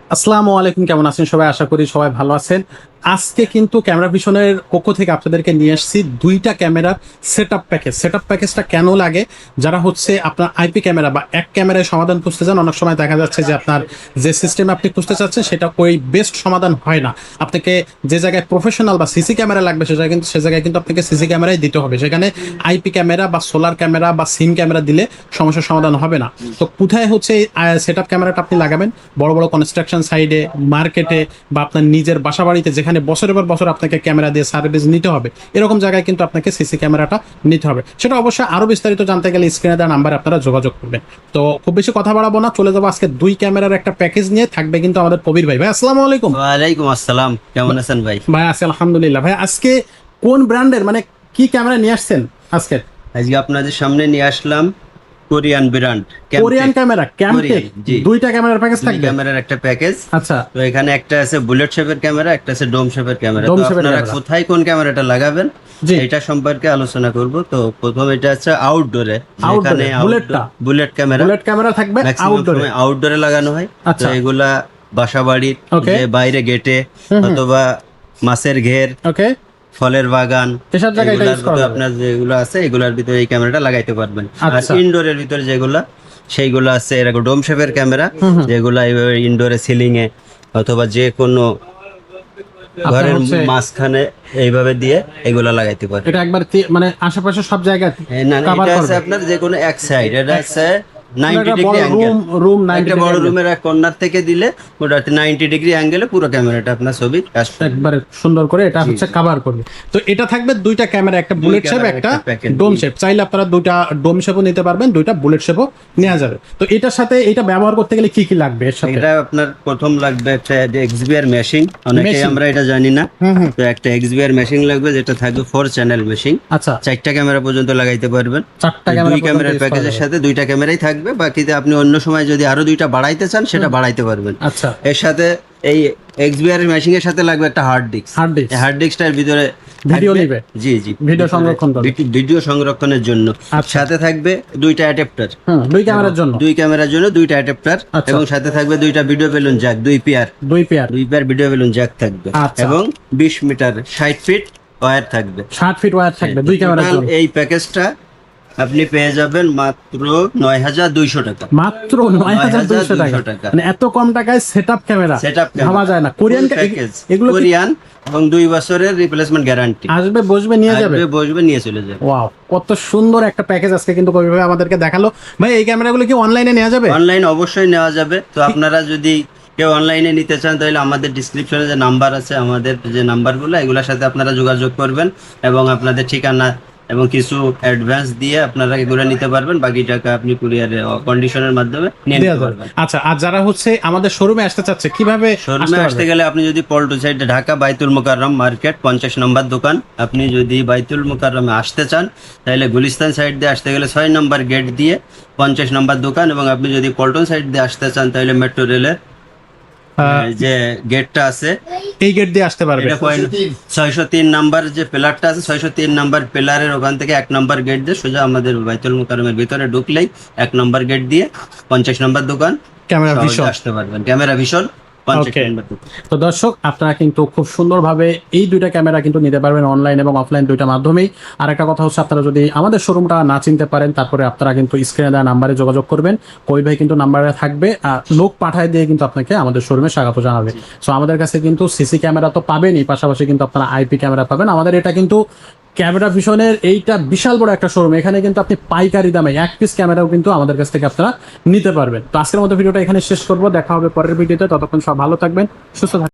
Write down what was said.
আসসালামু আলাইকুম, কেমন আছেন সবাই? আশা করি সবাই ভালো আছেন। আজকে কিন্তু ক্যামেরা ভিশনের পক্ষ থেকে আপনাদেরকে নিয়ে এসেছি দুইটা ক্যামেরার সেটআপ প্যাকেজ। সেটআপ প্যাকেজটা কেন লাগে, যারা হচ্ছে আপনার আইপি ক্যামেরা বা এক ক্যামেরায় সমাধান খুঁজতে যান, অনেক সময় দেখা যাচ্ছে যে আপনার যে সিস্টেম আপনি খুঁজতে চাচ্ছেন সেটা ওই বেস্ট সমাধান হয় না। আপনাকে যে জায়গায় প্রফেশনাল বা সিসি ক্যামেরা লাগবে সে জায়গায় কিন্তু আপনাকে সিসি ক্যামেরাই দিতে হবে। সেখানে আইপি ক্যামেরা বা সোলার ক্যামেরা বা সিম ক্যামেরা দিলে সমস্যার সমাধান হবে না। তো কোথায় হচ্ছে সেটআপ ক্যামেরাটা আপনি লাগাবেন? বড় বড় কনস্ট্রাকশন সাইডে, মার্কেটে বা আপনার নিজের বাসা বাড়িতে, যেখানে বছরের পর বছর আপনাকে ক্যামেরা দিয়ে সার্ভিস নিতে হবে, এরকম জায়গায় কিন্তু আপনাকে সিসি ক্যামেরাটা নিতে হবে। সেটা অবশ্যই আরো বিস্তারিত জানতে গেলে স্ক্রিনে দেওয়া নাম্বারে আপনারা যোগাযোগ করবেন। তো খুব বেশি কথা বাড়াবো না, চলে যাবো আজকে দুই ক্যামেরার একটা প্যাকেজ নিয়ে। থাকবে কিন্তু আমাদের কবির ভাই। ভাই আসসালামু আলাইকুম। ওয়ালাইকুম আসসালাম, কেমন আছেন ভাই? ভাই আছি আলহামদুলিল্লাহ। ভাই আজকে কোন ব্র্যান্ডের মানে কি ক্যামেরা নিয়ে আসছেন আজকে? আজকে আপনাদের সামনে নিয়ে আসলাম Korean brand Korean camera Camtek, জি। দুইটা ক্যামেরার প্যাকেজ দুই থাকবে। ক্যামেরার একটা প্যাকেজ। আচ্ছা, তো এখানে একটা আছে বুলেট শেপের ক্যামেরা, একটা আছে ডোম শেপের ক্যামেরা। ডোম তো শেপের আপনারা ক্যামেরা। কোথায় কোন ক্যামেরাটা লাগাবেন জি। এটা সম্পর্কে আলোচনা করব। তো প্রথম এটা আছে আউটডোরে, আউটডোরে বুলেটটা, বুলেট ক্যামেরা বুলেট ক্যামেরা থাকবে আউটডোরে। আউটডোরে লাগানো হয়। আচ্ছা। তো এগুলা বাসা বাড়ির Okay. যে বাইরে গেটে অথবা মাছের ঘের, ওকে, ফলের বাগান, এসব জায়গায় এটা এগুলার ইউজ করা ভিতরে যাবে। আপনার যেগুলো আছে এগুলার ভিতরে এই ক্যামেরাটা লাগাইতে পারবেন। আর আচ্ছা। ইনডোরের ভিতরে যেগুলা সেইগুলো আছে এরকম ডোম শেপের ক্যামেরা, যেগুলা ইনডোরে সিলিং এ অথবা যে কোনো ঘরের হচ্ছে- মাঝখানে এইভাবে দিয়ে এগুলা লাগাইতে পারবেন। এটা একবার মানে আশেপাশে সব জায়গায় না, কভার এটা আছে করবে। আপনার যে কোনো এক সাইড, এটা আছে 90 একটা ডিগ্রি বড় অ্যাঙ্গেল। রুম 90 একটা বড় ডিগ্রি রুমের এক কর্নার থেকে দিলে ওটা 90 ডিগ্রি অ্যাঙ্গেলে পুরো ক্যামেরাটা আপনার ছবি আসবে। একবারে সুন্দর করে এটা হচ্ছে কভার করবে। তো এটা থাকবে দুইটা ক্যামেরা, একটা বুলেট শেপ, ক্যামেরার একটা একটা packet ডোম দিয়ে। শেপ। চাইলে আপনারা দুইটা ডোম শেপও নিতে পারবেন, দুইটা বুলেট শেপও নেওয়া যাবে। তো এটার সাথে এটা ব্যবহার করতে গেলে কি কি লাগবে এর সাথে? এটা আপনার প্রথম লাগবে একটা এক্সবিআর মেশিং, অনেকেই Machine। আমরা এটা জানি না। তো একটা এক্সবিআর মেশিং লাগবে, যেটা থাকবে 4 চ্যানেল মেশিং। আচ্ছা, চারটা ক্যামেরা পর্যন্ত লাগাইতে পারবেন। চারটা দুই ক্যামেরা ক্যামেরার প্যাকেজের সাথে দুইটা ক্যামেরাই থাকবে, বাকিতে আপনি অন্য সময় যদি আরো দুইটা বাড়াইতে চান সেটা বাড়াইতে পারবেন। আচ্ছা, এর সাথে এই এক্সবিআর মেশিং এর সাথে লাগবে একটা hard disk. Hard disk hard ডিস্কটার ভিতরে ভিডিও থাকবে- নিবে। জি জি, ভিডিও সংরক্ষণ করবে। ভিডিও সংরক্ষণের জন্য। আচ্ছা। সাথে থাকবে দুইটা অ্যাডাপ্টার, দুই ক্যামেরার জন্য। দুই ক্যামেরার জন্য দুইটা অ্যাডাপ্টার, আচ্ছা। এবং সাথে থাকবে দুইটা ভিডিও বেলুন জ্যাক, দুই পেয়ার দুই পেয়ার ভিডিও বেলুন জ্যাক থাকবে। আচ্ছা। এবং 20 মিটার 60 ফিট ওয়্যার থাকবে। 60 ফিট ওয়্যার থাকবে দুই ক্যামেরার টোটাল জন্য। এই প্যাকেজটা আপনি পেয়ে যাবেন মাত্র 9200 টাকা। মাত্র 9200 টাকা। টাকা। মানে এত কম টাকায় সেটআপ ক্যামেরা সেটআপ ভাবা যায় না। কোরিয়ান প্যাকেজ, এগুলো কি কোরিয়ান, এবং 2 বছরের রিপ্লেসমেন্ট গ্যারান্টি। আসবে, বসবে, নিয়ে যাবে। বসবে, নিয়ে চলে যাবে। ওয়াও, কত সুন্দর একটা প্যাকেজ আজকে কিন্তু কবি ভাই আমাদেরকে দেখালো। ভাই এই ক্যামেরাগুলো কি অনলাইনে নেওয়া যাবে? অনলাইন অবশ্যই নেওয়া যাবে। তো আপনারা যদি কেউ অনলাইনে নিতে চান তাহলে আমাদের ডিসক্রিপশনে যে নাম্বার আছে, আমাদের যে নাম্বারগুলো, এগুলোর সাথে আপনারা যোগাযোগ করবেন এবং আপনাদের ঠিকানা এবং কিছু অ্যাডভান্স দিয়ে আপনারা এগুলো নিতে পারবেন। বাকি টাকা আপনি কুরিয়ারে কন্ডিশনের মাধ্যমে নিয়ে দেয়া নিতে যাবে। পারবেন। আচ্ছা, আর যারা হচ্ছে আমাদের শোরুমে আসতে চাচ্ছে কিভাবে শোরুমে আসতে গেলে আপনি যদি পল্টন সাইডে, ঢাকা বাইতুল মোকাররম মার্কেট 50 নম্বর দোকান, আপনি যদি বাইতুল মোকাররমে আসতে চান তাহলে গুলিস্তান সাইড দিয়ে আসতে গেলে 6 নম্বর গেট দিয়ে 50 নম্বর দোকান, এবং আপনি যদি পল্টন সাইড দিয়ে আসতে চান তাহলে মেট্রো রেলের যে গেটটা আছে এই গেট দিয়ে আসতে পারবে। এটা 603 নাম্বার যে পিলারটা আছে, 603 নাম্বার পিলারের ওখান থেকে 1 নম্বর গেট দিয়ে সোজা আমাদের বাইতুল মোকাররমের ভিতরে ঢুকলেই 1 নম্বর গেট দিয়ে 50 নম্বর দোকান, ক্যামেরা সহজে ভিশন। আসতে পারবেন। Camera vision 50 Okay. নম্বর দোকান। তো দর্শক, আপনারা কিন্তু খুব সুন্দরভাবে এই দুইটা ক্যামেরা কিন্তু নিতে পারবেন অনলাইন এবং অফলাইন দুইটা মাধ্যমেই। আর একটা কথা হচ্ছে, আপনারা যদি আমাদের শোরুমটা না চিনতে পারেন, তারপরে আপনারা কিন্তু স্ক্রিনে দেওয়া নাম্বারে যোগাযোগ করবেন। কই ভাই কিন্তু নাম্বারে থাকবে, আর লোক পাঠায় দিয়ে কিন্তু আপনাকে আমাদের শোরুমে স্বাগত জানাবে। সো আমাদের কাছে কিন্তু সিসি ক্যামেরা তো পাবেনই, পাশাপাশি কিন্তু আপনারা আইপি ক্যামেরা পাবেন। আমাদের এটা কিন্তু ক্যামেরা ভিশনের এইটা বিশাল বড় একটা শোরুম। এখানে কিন্তু আপনি পাইকারি দামে এক পিস ক্যামেরাও কিন্তু আমাদের কাছ থেকে আপনারা নিতে পারবেন। তো আজকের মতো ভিডিওটা এখানে শেষ করবো, দেখা হবে পরের ভিডিওতে। ততক্ষণ সব ভালো থাকবেন, সুস্থ থাকবেন।